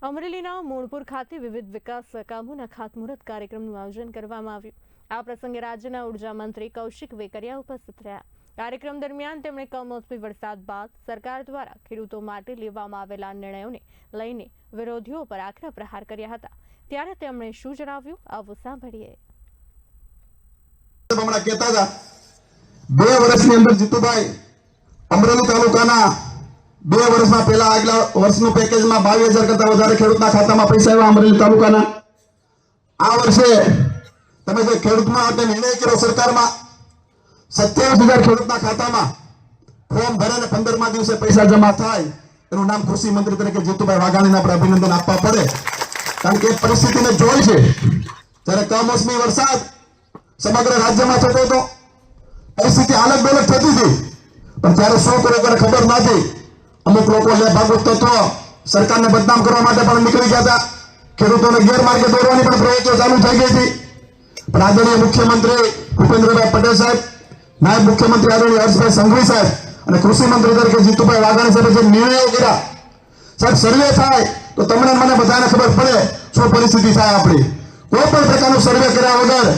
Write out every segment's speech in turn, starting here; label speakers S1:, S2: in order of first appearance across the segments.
S1: અમરેલીના મૂળપુર ખાતે વિવિધ વિકાસ કામોના ખાતમુહૂર્ત કાર્યક્રમનું આયોજન કરવામાં આવ્યું। આ પ્રસંગે રાજ્યના ઉર્જા મંત્રી કૌશિક વેકરિયા ઉપસ્થિત રહ્યા। કાર્યક્રમ દરમિયાન તેમણે કમોસમી વરસાદ બાદ સરકાર દ્વારા ખેડૂતો માટે લેવામાં આવેલા નિર્ણયોને લઈને વિરોધીઓ પર આકરા પ્રહાર કર્યા હતા। ત્યારે તેમણે શું જણાવ્યું, આવો સાંભળીએ।
S2: હમણાં કહેતા હતા 2 વર્ષની અંદર જીતુભાઈ અમરેલી તાલુકાના 2 વર્ષમાં પહેલા આગલા વર્ષનું પેકેજમાં 22,000 કરતા વધારે ખેડૂતના ખાતામાં પૈસા આવ્યા અમરેલી તાલુકાના। આ વર્ષે તમે જે ખેડૂતમાં માટે નિર્ણય કર્યો સરકારમાં 27,000 ખેડૂતના ખાતામાં ફોર્મ ભરીને 15મા દિવસે પૈસા જમા થાય એનું નામ કૃષિ મંત્રી તરીકે જીતુભાઈ વાઘાણીને આપણે અભિનંદન આપવા પડે, કારણ કે પરિસ્થિતિને જોઈ છે। જ્યારે કમોસમી વરસાદ સમગ્ર રાજ્યમાં થતો હતો, પરિસ્થિતિ આલક ડોલક થતી હતી, પણ ત્યારે શું કરે ખબર નથી। અમુક લોકો લેભાગુત તત્વો સરકારને બદનામ કરવા માટે પણ નીકળી ગયા હતા, ખેડૂતોને ગેરમાર્ગે દોરવાની પણ પ્રવૃત્તિઓ ચાલુ થઈ ગઈ હતી। પણ આદરણીય મુખ્યમંત્રી ભૂપેન્દ્રભાઈ પટેલ સાહેબ, નાયબ મુખ્યમંત્રી આદરણીય હર્ષભાઈ સંઘવી સાહેબ અને કૃષિ મંત્રી તરીકે જીતુભાઈ વાઘાણી સાહેબે જે નિર્ણયો કર્યા, સાહેબ સર્વે થાય તો તમને મને બધાને ખબર પડે શું પરિસ્થિતિ થાય આપણી। કોઈ પણ પ્રકારનું સર્વે કર્યા વગર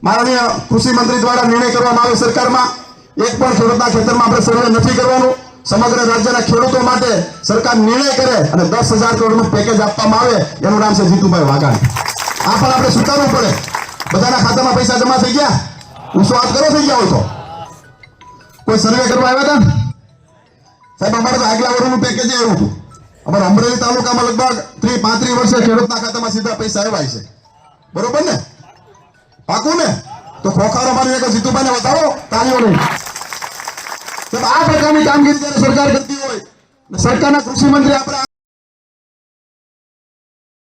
S2: માનનીય કૃષિ મંત્રી દ્વારા નિર્ણય કરવામાં આવે સરકારમાં, એક પણ ખેડૂતના ખેતરમાં આપણે સર્વે નથી કરવાનું। સમગ્ર રાજ્યના ખેડૂતો માટે સરકાર નિર્ણય કરે અને 10,000 કરોડનું પેકેજ આપવામાં આવે, એનું નામ છે જીતુભાઈ વાઘાણી। આ પણ આપણે સ્વીકારવું પડે। બધાના ખાતામાં પૈસા જમા થઈ ગયા, વિશ્વાસ કરો થઈ ગયા હોય તો કોઈ સર્વે કરવા આવ્યા હતા સાહેબ? અમારે તો આગલા વર્ષનું પેકેજ એવું હતું। અમારા અમરેલી તાલુકામાં લગભગ 30-35 વર્ષે ખેડૂતના ખાતામાં સીધા પૈસા આવ્યા છે, બરોબર ને? પાકું ને? તો ખોખારો મારી એક જીતુભાઈને બતાવો તાળીઓ નહીં। આ પ્રકારની કામગીરી જ્યારે સરકાર કરતી હોય, સરકારના કૃષિ મંત્રી આપણે